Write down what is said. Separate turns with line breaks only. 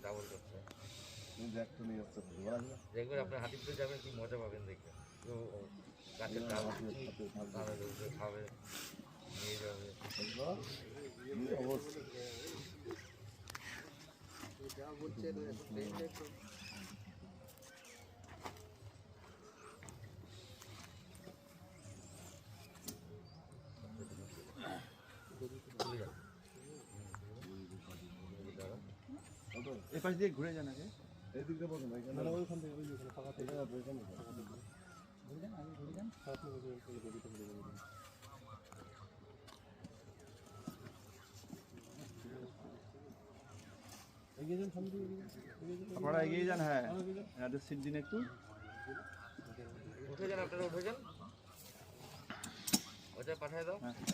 Double করছে
দেখবেন আপনার হাতিতে যাবেন কি মজা পাবেন দেখবেন গাছের ডাল খাবে নিয়ে যাবে
যা বলছে
এই পাশ দিয়ে ঘুরে যান আগে
এই দিকটা বলুন ভাই কেন ওইখান থেকে ওই যেখানে ফাঁকা থেকে ঘুরে যান আগে ঘুরে যান আপনি এগিয়ে যান সামনে
আপনারা এগিয়ে যান। হ্যাঁ এনাদের সিট দিন একটু
উঠে যান, আপনারা উঠে যান, ওটা পাঠায় দাও।